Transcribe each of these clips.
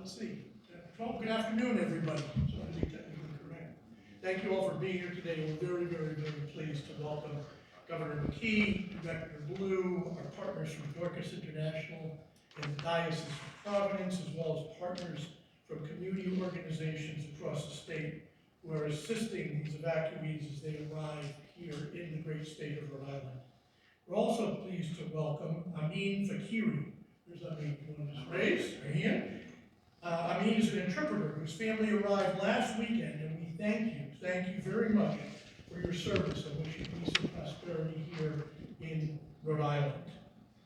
let's see. Well, good afternoon, everybody. So I think technically correct. Thank you all for being here today. We're very, very, very pleased to welcome Governor McKee, Director Blue, our partners from Dorcas International and the Diocese of Providence, as well as partners from community organizations across the state who are assisting these evacuees as they arrive here in the great state of Rhode Island. We're also pleased to welcome Amin Fakiri. There's Amin. You want to just raise your hand? Amin is an interpreter whose family arrived last weekend, and we thank you very much for your service and wish you peace and prosperity here in Rhode Island.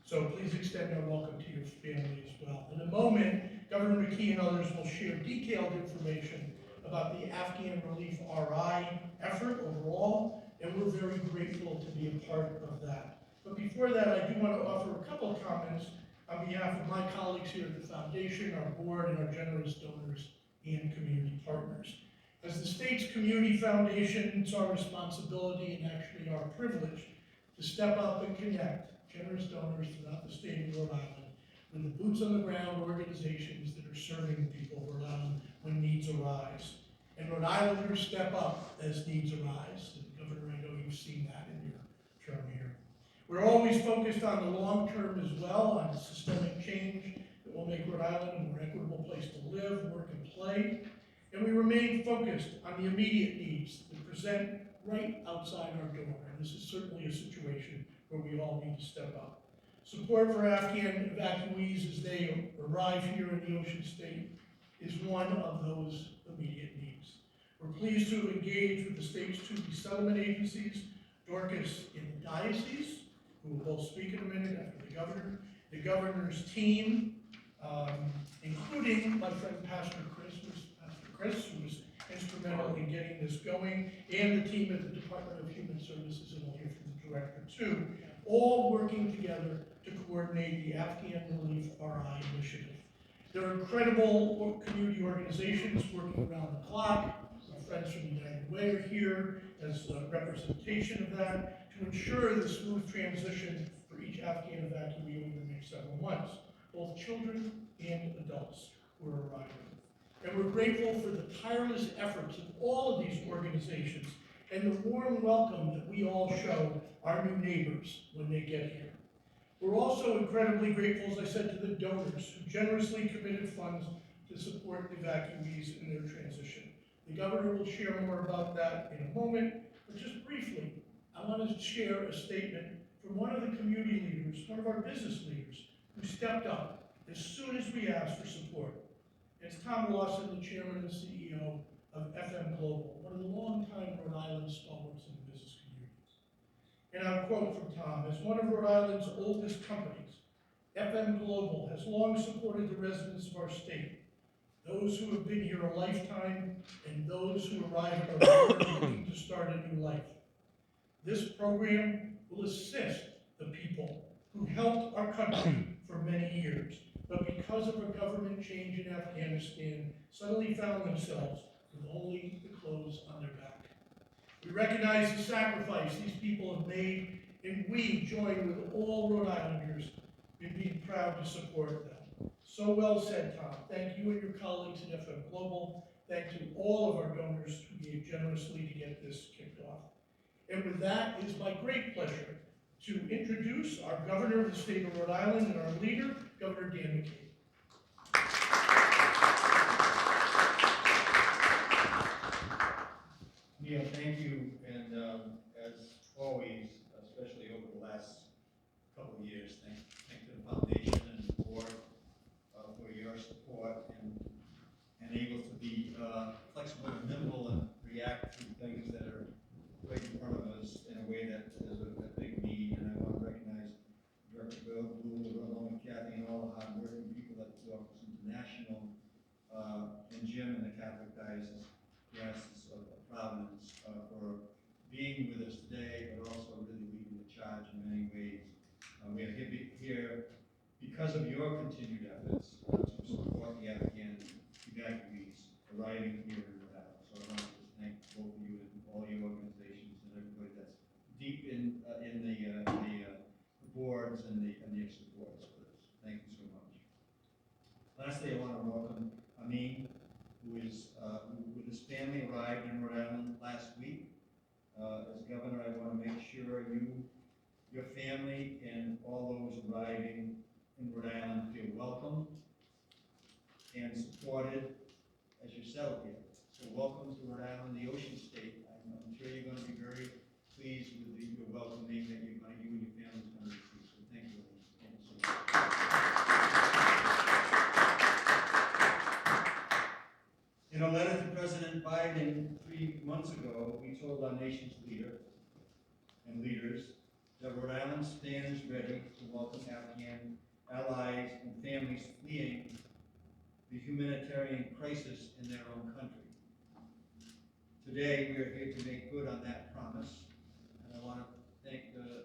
So please extend our welcome to your family as well. In a moment, Governor McKee and others will share detailed information about the Afghan Relief RI effort overall, and we're very grateful to be a part of that. But before that, I do want to offer a couple of comments on behalf of my colleagues here at the Foundation, our board, and our generous donors and community partners. As the state's community foundation, it's our responsibility and actually our privilege to step up and connect generous donors throughout the state of Rhode Island with the boots on the ground organizations that are serving the people of Rhode Island when needs arise. And Rhode Islanders step up as needs arise. And Governor, I know you've seen that in your term here. We're always focused on the long term as well, on systemic change that will make Rhode Island a more equitable place to live, work, and play. And we remain focused on the immediate needs that present right outside our door. And this is certainly a situation where we all need to step up. Support for Afghan evacuees as they arrive here in the Ocean State is one of those immediate needs. We're pleased to engage with the state's two resettlement agencies, Dorcas in the Diocese, who will both speak in a minute after the governor's team, including my friend Pastor Chris, who was instrumental in getting this going, and the team at the Department of Human Services, and we'll hear from the director too, all working together to coordinate the Afghan Relief RI initiative. There are incredible community organizations working around the clock. Our friends from United Way are here as a representation of that, to ensure the smooth transition for each Afghan evacuee over the next several months, both children and adults who are arriving. And we're grateful for the tireless efforts of all of these organizations and the warm welcome that we all show our new neighbors when they get here. We're also incredibly grateful, as I said, to the donors who generously committed funds to support the evacuees in their transition. The governor will share more about that in a moment, but just briefly, I want to share a statement from one of the community leaders, one of our business leaders, who stepped up as soon as we asked for support. It's Tom Lawson, the chairman and CEO of FM Global, one of the longtime Rhode Island stalwarts in the business communities. And I'll quote from Tom: "As one of Rhode Island's oldest companies, FM Global has long supported the residents of our state, those who have been here a lifetime and those who arrive at our border looking to start a new life. This program will assist the people who helped our country for many years, but because of a government change in Afghanistan, suddenly found themselves with only the clothes on their back. We recognize the sacrifice these people have made, and we join with all Rhode Islanders in being proud to support them." So well said, Tom. Thank you and your colleagues at FM Global. Thank you all of our donors who gave generously to get this kicked off. And with that, it is my great pleasure to introduce our governor of the state of Rhode Island and our leader, Governor Dan McKee. Neil, thank you, and as always, especially over the last couple of years, thank the foundation and the board for your support and able to be flexible and nimble and react to things that are right in front of us in a way that is a big need. And I want to recognize Director Blue, Rhode, Kathy, and all the hardworking people at the Office International, and Jim and the Catholic Diocese of Providence for being with us today, but also really leading the charge in many ways. We are here because of your continued efforts to support the Afghan evacuees arriving here in Rhode Island. So I want to just thank both of you and all your organizations and everybody that's deep in the boards and the supports for this. Thank you so much. Lastly, I want to welcome me, who with his family arrived in Rhode Island last week. As governor, I want to make sure you, your family, and all those arriving in Rhode Island feel welcome and supported as you settle here. So welcome to Rhode Island, the Ocean State. I'm sure you're going to be very pleased with your welcoming that you and your family's going to receive. So thank you. Thank you so much. In a letter to President Biden 3 months ago, we told our nation's leaders that Rhode Island stands ready to welcome Afghan allies and families fleeing the humanitarian crisis in their own country. Today, we are here to make good on that promise, and I want to thank the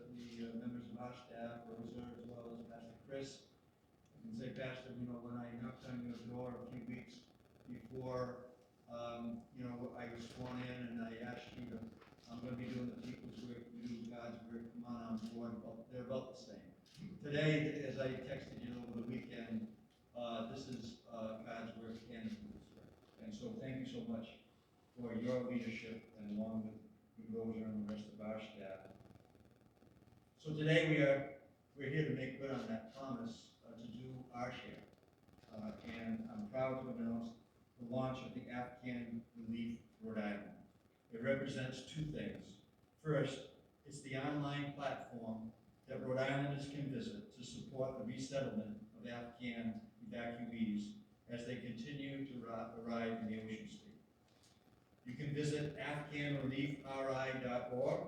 members of our staff, Rosa, as well as Pastor Chris. I can say, Pastor, when I knocked on your door a few weeks before, I was sworn in, and I asked you to, I'm going to be doing the people's work, you do God's work, come on board. They're about the same. Today, as I texted you over the weekend, this is God's work and people's work. And so thank you so much for your leadership, and along with Rosa and the rest of our staff. So today we're here to make good on that promise to do our share. And I'm proud to announce the launch of the Afghan Relief Rhode Island. It represents two things. First, it's the online platform that Rhode Islanders can visit to support the resettlement of Afghan evacuees as they continue to arrive in the Ocean State. You can visit AfghanReliefRI.org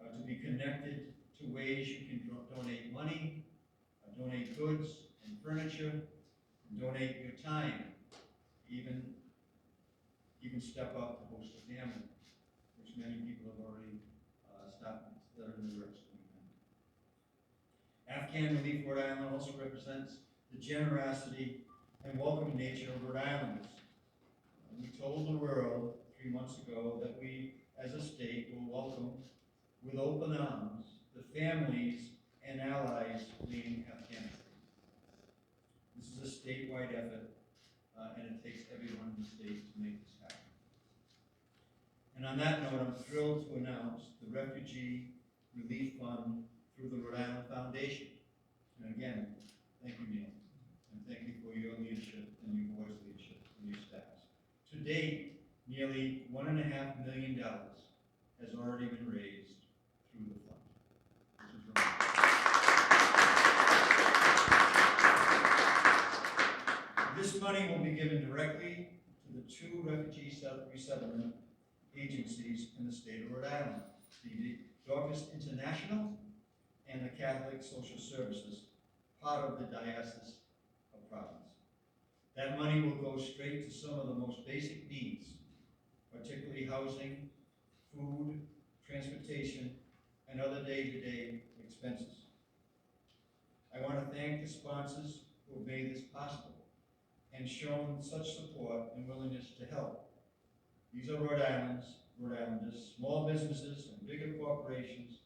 to be connected to ways you can donate money, donate goods and furniture, and donate your time. Even step up to host a family, which many people have already started in the works. Afghan Relief Rhode Island also represents the generosity and welcoming nature of Rhode Islanders. We told the world 3 months ago that we, as a state, will welcome with open arms the families and allies fleeing Afghanistan. This is a statewide effort, and it takes everyone in the state to make this happen. And on that note, I'm thrilled to announce the Refugee Relief Fund through the Rhode Island Foundation. And again, thank you, Neil, and thank you for your leadership and your board's leadership and your staffs. To date, nearly $1.5 million has already been raised through the fund, which is remarkable. This money will be given directly to the 2 refugee resettlement agencies in the state of Rhode Island, the Dorcas International and the Catholic Social Services, part of the Diocese of Providence. That money will go straight to some of the most basic needs, particularly housing, food, transportation, and other day-to-day expenses. I want to thank the sponsors who have made this possible and shown such support and willingness to help. These are Rhode Islanders, small businesses and bigger corporations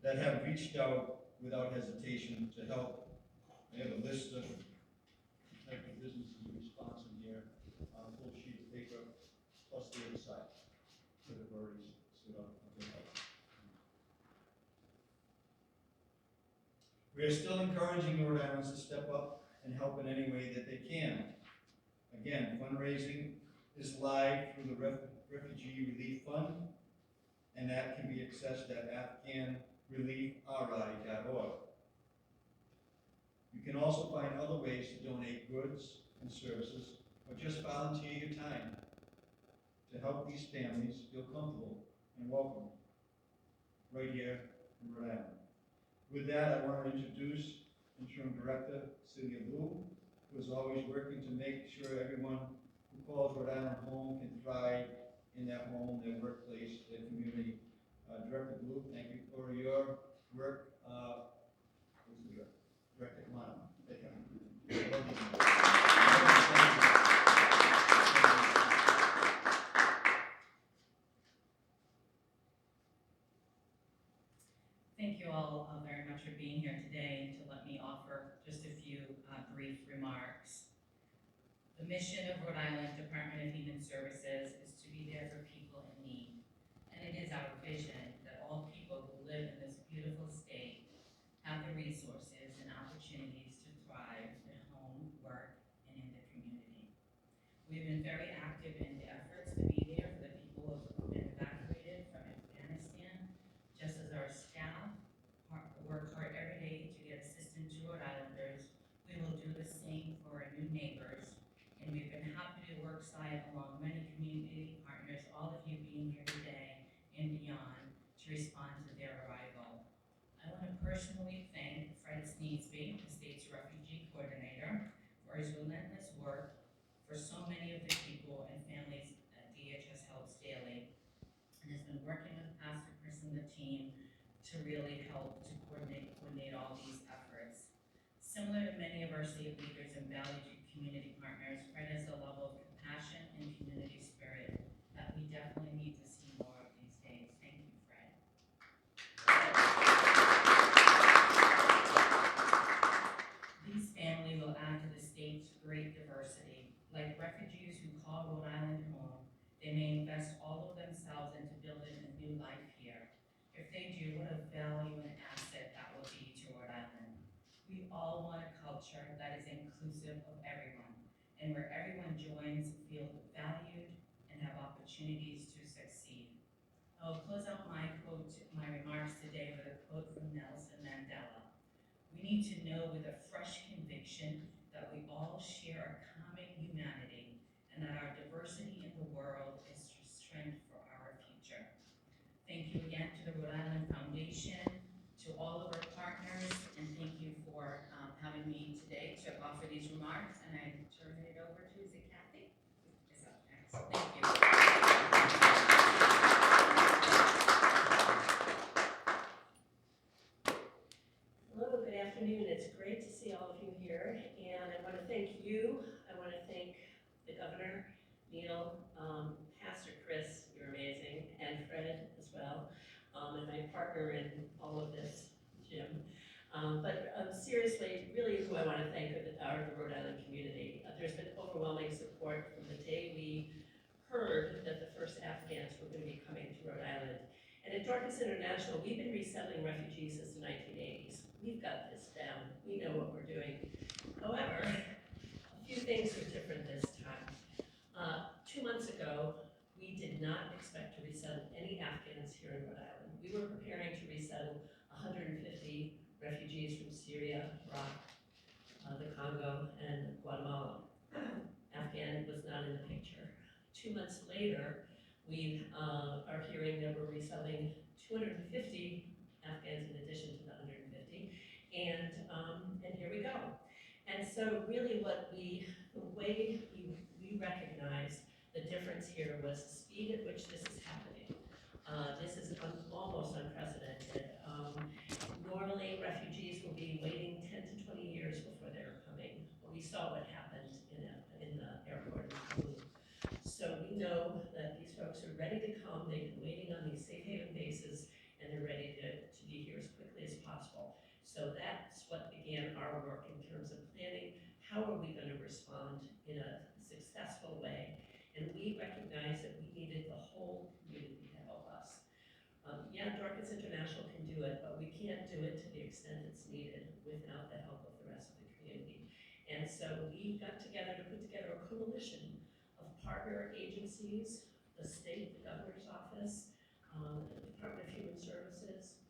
that have reached out without hesitation to help. I have a list of type of businesses responsive here on a full sheet of paper, plus the other side that have already stood up. We are still encouraging Rhode Islanders to step up and help in any way that they can. Again, fundraising is live through the Refugee Relief Fund, and that can be accessed at AfghanReliefRI.org. You can also find other ways to donate goods and services, or just volunteer your time to help these families feel comfortable and welcome right here in Rhode Island. With that, I want to introduce Interim Director Cynthia, who is always working to make sure everyone who calls Rhode Island home can thrive in their home, their workplace, their community. Director Blue, thank you for your work. Who's the director? Director, come on. Thank you all very much for being here today and to let me offer just a few brief remarks. The mission of Rhode Island Department of Human Services is to be there for people in need. And it is our vision that all people who live in this beautiful state have the resources and opportunities to thrive at home, work, and in the community. We've been very active in the efforts to be there for the people who have been evacuated from Afghanistan, just as our staff work hard every day to get assistance to Rhode Islanders. We will do the same for our new neighbors, and we've been happy to work side along many community partners, all of you being here today and beyond, to respond to their arrival. I want to personally thank Fred Sneesby, the state's refugee coordinator, for his relentless work for so many of the people and families that DHS helps daily, and has been working with Pastor Chris and the team to really help to coordinate all these efforts. Similar to many of our state leaders and valued community partners, Fred has a level of compassion and community spirit that we definitely need to see more of these days. Thank you, Fred. These families will add to the state's great diversity. Like refugees who call Rhode Island home, they may invest all of themselves into building a new life here. If they do, what a value and asset that will be to Rhode Island. We all want a culture that is inclusive of everyone, and where everyone joins, feel valued, and have opportunities to succeed. I will close out my remarks today with a quote from Nelson Mandela. We need to know with a fresh conviction that we all share a common humanity, and that our diversity in the world is strength for our future. Thank you again to the Rhode Island Foundation, to all of our partners, and thank you for having me today to offer these remarks. And I turn it over to, is it Kathy? Is up next. Thank you. Hello, good afternoon. It's great to see all of you here, and I want to thank you. I want to thank the governor, Neil, Pastor Chris, you're amazing, and Fred as well, and my partner in all of this, Jim. Seriously, really who I want to thank are the Rhode Island community. There's been overwhelming support from the day we heard that the first Afghans were going to be coming to Rhode Island. And at Dorcas International, we've been resettling refugees since the 1980s. We've got this down. We know what we're doing. However, a few things are different this time. 2 months ago, we did not expect to resettle any Afghans here in Rhode Island. We were preparing to resettle 150 refugees from Syria, Iraq, the Congo, and Guatemala. Afghan was not in the picture. 2 months later, we are hearing that we're resettling 250 Afghans in addition to the 150, and here we go. And so really the way we recognized the difference here was the speed at which this is happening. This is almost unprecedented. Normally, refugees will be waiting 10 to 20 years before they're coming. We saw what happened in the airport in Kabul. So we know that these folks are ready to come. They've been waiting on these safe haven bases, and they're ready to be here as quickly as possible. So that's what began our work in terms of planning. How are we going to respond in a successful way? And we recognized that we needed the whole community to help us. Dorcas International can do it, but we can't do it to the extent it's needed without the help of the rest of the community. And so we got together to put together a coalition of partner agencies, the state, the governor's office, the Department of Human Services,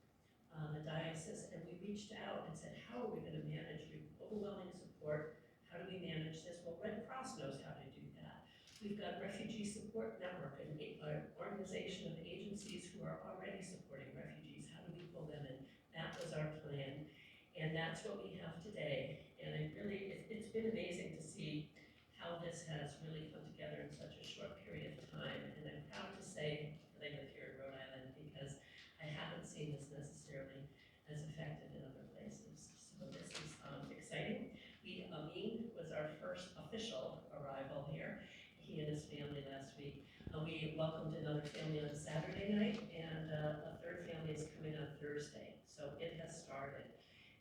the diocese, and we reached out and said, how are we going to manage overwhelming support? How do we manage this? Well, Red Cross knows how to do that. We've got Refugee Support Network, an organization of agencies who are already supporting refugees. How do we pull them in? That was our plan, and that's what we have today. And it's been amazing to see how this has really come together in such a short period of time. And I'm proud to say that I live here in Rhode Island because I haven't seen this necessarily as effective in other places. So this is exciting. Amin was our first official arrival here. He and his family last week. We welcomed another family on Saturday night, and a third family is coming on Thursday. So it has started.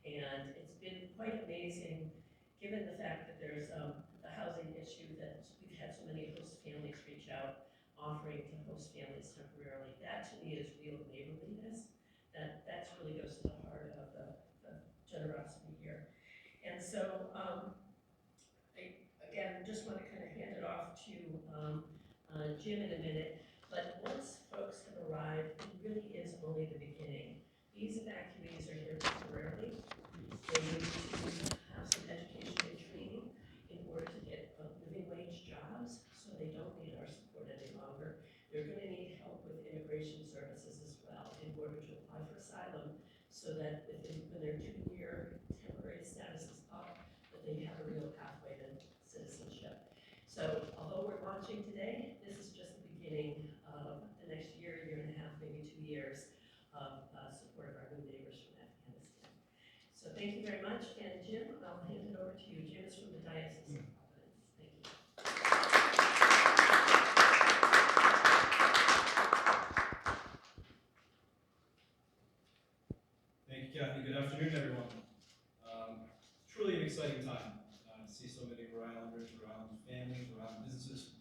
And it's been quite amazing, given the fact that there's the housing issue that we've had so many host families reach out, offering to host families temporarily. That to me is real neighborliness. That really goes to the heart of the generosity here. And so, again, just want to kind of hand it off to Jim in a minute. But once folks have arrived, it really is only the beginning. These evacuees are here temporarily. They need to have some education and training in order to get living wage jobs, so they don't need our support any longer. They're going to need help with immigration services as well in order to apply for asylum, so that when their 2-year temporary status is up, that they have a real pathway to citizenship. So although we're launching today, this is just the beginning of the next year, year and a half, maybe 2 years of support of our new neighbors from Afghanistan. So thank you very much, and Jim, I'll hand it over to you. Jim is from the Diocese of Providence. Thank you. Thank you, Kathy. Good afternoon, everyone. Truly an exciting time to see so many Rhode Islanders, Rhode Island families, Rhode Island businesses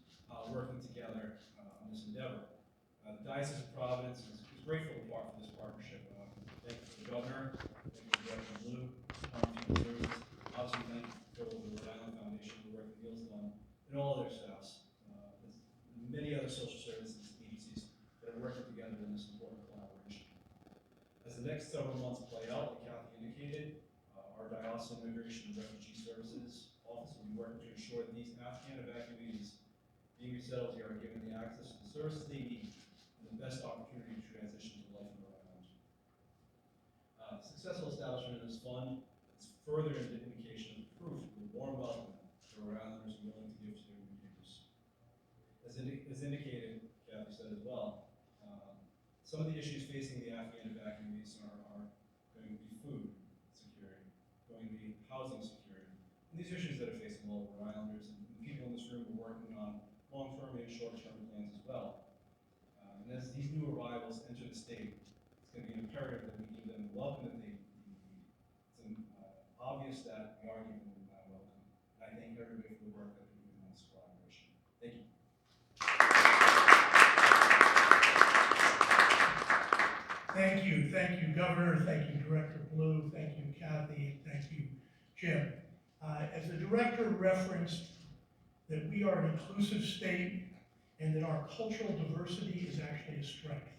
working together on this endeavor. The Diocese of Providence is grateful for this partnership. Thank you to the Governor, thank you to Director Blue, Department of Human Services, obviously thank you to the Rhode Island Foundation for the work that Neil's done, and all of their staffs, and many other social services agencies that are working together in this important collaboration. As the next several months play out, like Kathy indicated, our Diocesan Immigration and Refugee Services Office will be working to ensure that these Afghan evacuees being resettled here are given the access to the services they need and the best opportunity to transition to life in Rhode Island. Successful establishment of this fund is further indication of proof of the warm welcome that Rhode Islanders are willing to give to their new neighbors. As indicated, Kathy said as well, some of the issues facing the Afghan evacuees are going to be food security, going to be housing security. And these issues that are facing all Rhode Islanders, and the people in this room are working on long-term and short-term plans as well. And as these new arrivals enter the state, it's going to be imperative that we give them the welcome that they need. It's obvious that we are giving them that welcome. And I thank everybody for the work that they're doing on this collaboration. Thank you. Thank you, Governor, thank you, Director Blue, thank you, Kathy, and thank you, Jim. As the Director referenced, that we are an inclusive state and that our cultural diversity is actually a strength.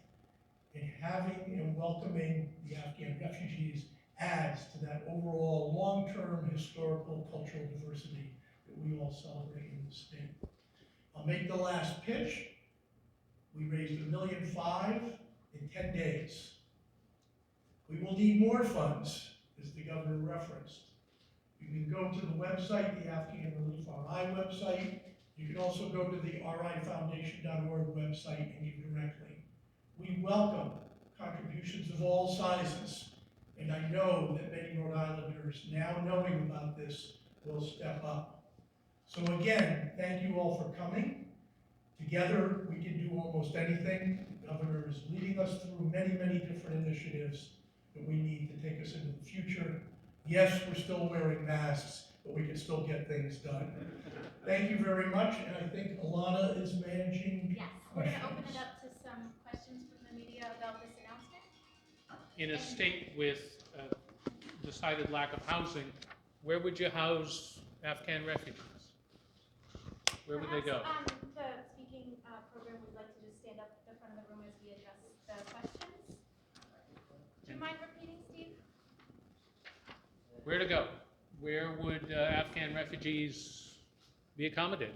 And having and welcoming the Afghan refugees adds to that overall long-term historical cultural diversity that we all celebrate in the state. I'll make the last pitch. We raised $1.5 million in 10 days. We will need more funds, as the Governor referenced. You can go to the website, the Afghan Relief RI website. You can also go to the rifoundation.org website and give directly. We welcome contributions of all sizes, and I know that many Rhode Islanders, now knowing about this, will step up. So again, thank you all for coming. Together, we can do almost anything. The Governor is leading us through many, many different initiatives that we need to take us into the future. Yes, we're still wearing masks, but we can still get things done. Thank you very much, and I think Alana is managing Yes, we're going to open it up to some questions from the media about this announcement. In a state with a decided lack of housing, where would you house Afghan refugees? Where would they go? Perhaps, the speaking program would like to just stand up at the front of the room as we address the questions. Do you mind repeating, Steve? Where to go? Where would Afghan refugees be accommodated?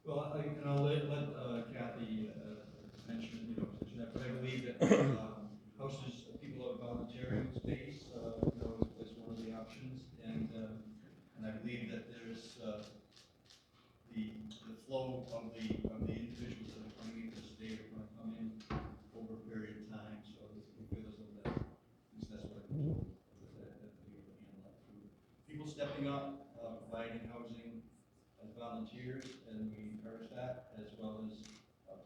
Well, I'll let Kathy mention, position that, but I believe that houses people of volunteering space, is one of the options, and I believe that there's the flow of the individuals that are coming into the state are going to come in over a period of time, so we feel as though that, at least that's what I'm told, that we will handle that through people stepping up, providing housing as volunteers, and we encourage that, as well as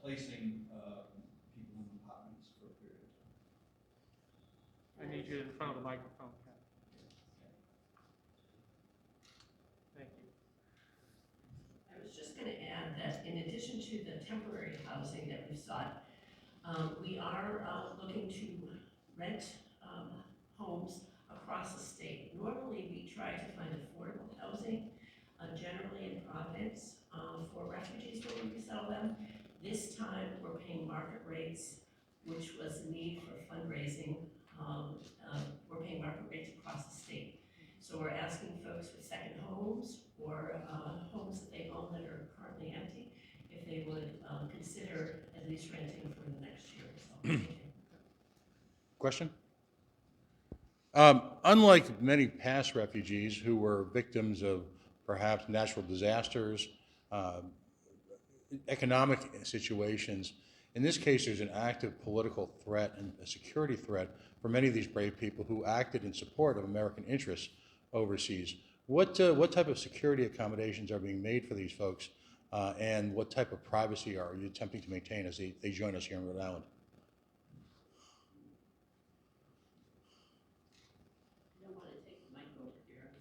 placing people in apartments for a period of time. I need you in front of the microphone, Kat. Thank you. sought. We are looking to rent homes across the state. Normally, we try to find affordable housing, generally in Providence, for refugees where we resettle them. This time, we're paying market rates, which was the need for fundraising. We're paying market rates across the state. So we're asking folks with second homes or homes that they own that are currently empty, if they would consider at least renting for the next year or so. Thank you. Question? Unlike many past refugees who were victims of perhaps natural disasters, uh, economic situations, in this case, there's an active political threat and a security threat for many of these brave people who acted in support of American interests overseas. What type of security accommodations are being made for these folks, and what type of privacy are you attempting to maintain as they join us here in Rhode Island? I don't want to take the mic over here, I'm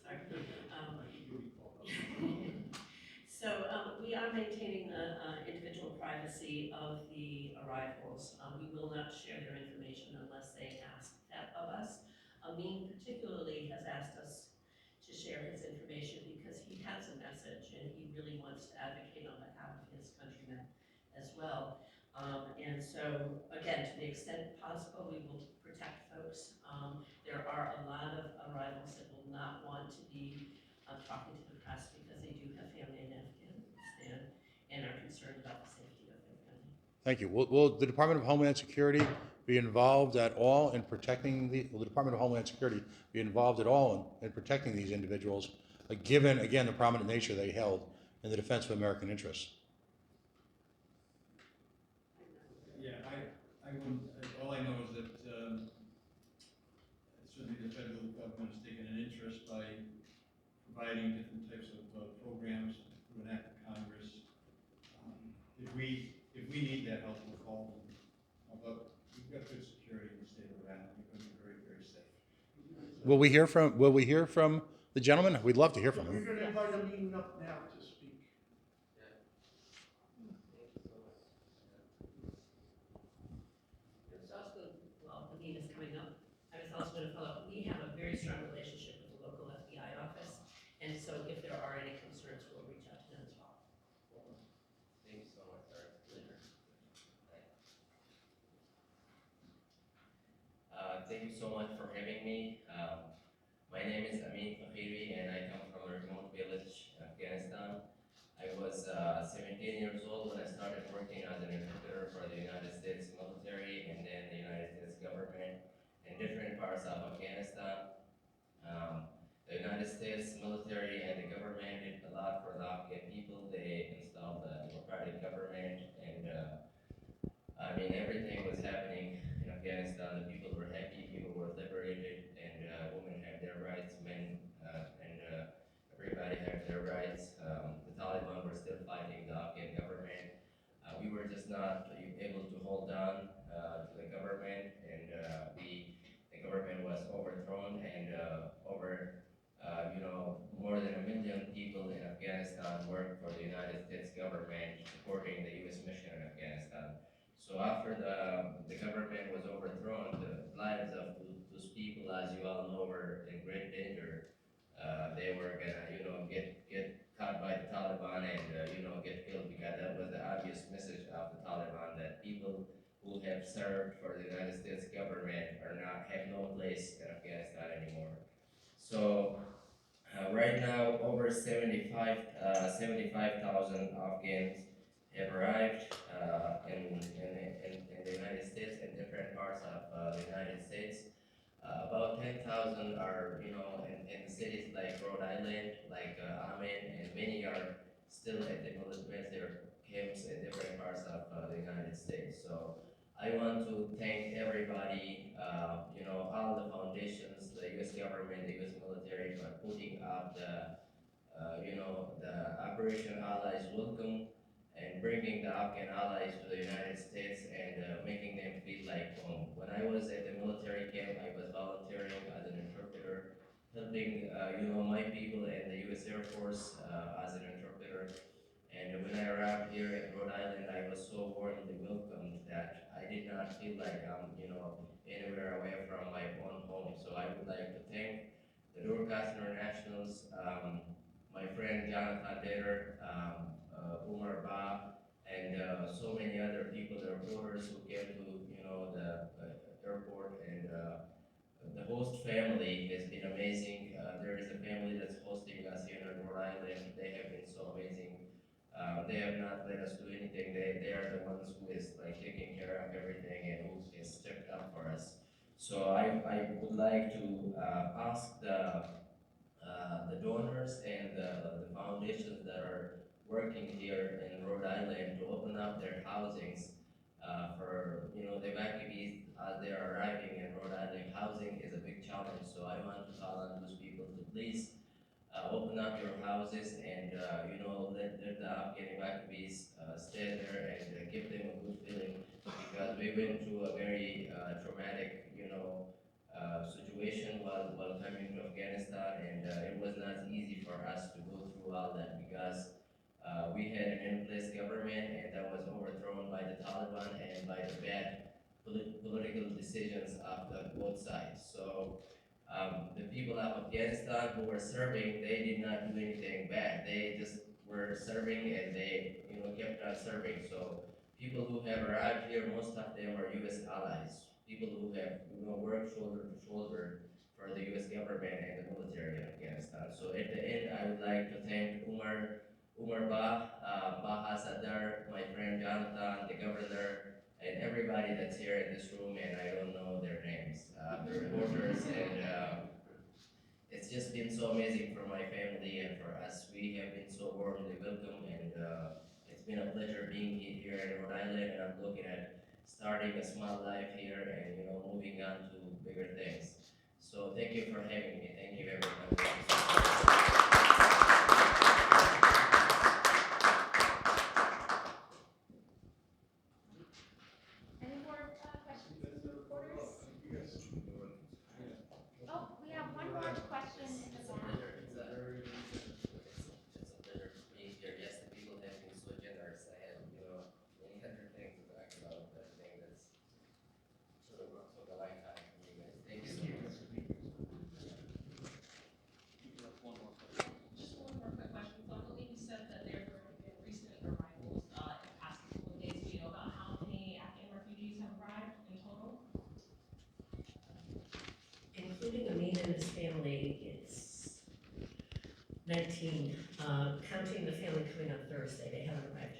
sorry. We are maintaining the individual privacy of the arrivals. We will not share their information unless they ask that of us. Amin particularly has asked us to share his information because he has a message and he really wants to advocate on behalf of his countrymen as well. And so, again, to the extent possible, we will protect folks. There are a lot of arrivals that will not want to be talking to the press because they do have family in Afghanistan and are concerned about the safety of their family. Thank you. Will the Department of Homeland Security be involved at all in protecting will the Department of Homeland Security be involved at all in protecting these individuals, given, again, the prominent nature they held in the defense of American interests? Yeah, I wouldn't, all I know is that certainly the federal government has taken an interest by providing different types of programs through an act of Congress. If we need that help, we'll call them. But we've got good security in the state of Rhode Island. We're going to be very, very safe. Will we hear from the gentleman? We'd love to hear from We're him. going to invite Amin up now to speak. There's also, well, Amin is coming up. I was also going to follow up. We have a very strong relationship with the local FBI office, and so if there are any concerns, we'll reach out to them as well. Thank you so much, sir. Thank you so much for having me. My name is Amin Fakhiri and I come from a remote village in Afghanistan. I was 17 years old when I started working as an interpreter for the United States military and then the United States government in different parts of Afghanistan. The United States military and the government did a lot for the Afghan people. They installed a democratic government and I mean, everything was happening in Afghanistan. The people were happy, people were liberated, and women had their rights, men and everybody had their rights. The Taliban were still fighting the Afghan government. We were just not able to hold on to the government, and the government was overthrown, and more than 1 million people in Afghanistan worked for the United States government, supporting the U.S. mission in Afghanistan. So after the government was overthrown, the lives of those people, as you all know, were in great danger. They were gonna, get caught by the Taliban and get killed, because that was the obvious message of the Taliban, that people who have served for the United States government have no place in Afghanistan anymore. So right now, over 75,000 Afghans have arrived in the United States, in different parts of the United States. About 10,000 are, in cities like Rhode Island, like Amen, and many are still at the military camps in different parts of the United States. So I want to thank everybody, all the foundations, the U.S. government, the U.S. military, for putting up the Operation Allies Welcome and bringing the Afghan allies to the United States and making them feel like home. When I was at the military camp, I was volunteering as an interpreter, helping my people in the U.S. Air Force as an interpreter. And when I arrived here in Rhode Island, I was so warmly welcomed that I did not feel like I'm, anywhere away from my own home. So I would like to thank the Dorcas Internationals, my friend Jonathan Dater, Umar Ba, and so many other people, the reporters who came to, the airport, and the host family has been amazing. There is a family that's hosting us here in Rhode Island. They have been so amazing. They have not let us do anything. They are the ones who is like taking care of everything and who has stepped up for us. So I would like to ask the donors and the foundations that are working here in Rhode Island to open up their housings for the evacuees as they are arriving in Rhode Island. Housing is a big challenge, so I want to call on those people to please open up your houses and let the Afghan evacuees stay there and give them a good feeling, because we went through a very traumatic situation while coming to Afghanistan, and it was not easy for us to go through all that, because we had an in-place government and that was overthrown by the Taliban and by the bad political decisions of both sides. So the people of Afghanistan who were serving, they did not do anything bad. They just were serving and they kept on serving. So people who have arrived here, most of them are U.S. allies. People who have worked shoulder to shoulder for the U.S. government and the military in Afghanistan. So at the end, I would like to thank Umar Ba, Baha Sadar, my friend Jonathan, the governor, and everybody that's here in this room, and I don't know their names, the reporters, and it's just been so amazing for my family and for us. We have been so warmly welcomed, and it's been a pleasure being here in Rhode Island, and I'm looking at starting a small life here and moving on to bigger things. So thank you for having me. Thank you, everyone. Any more questions from the reporters? Oh, we have one more question in the back. It's a pleasure being here. Yes, the people have been so generous. I had, many other things to talk about, but I think that's sort of took a lifetime from you guys. Thank you so much. Just one more quick question. So I believe you said that there were recent arrivals in the past couple of days. Do you know about how many Afghan refugees have arrived in total? Including Amin and his family, it's 19. Counting the family coming on Thursday, they haven't arrived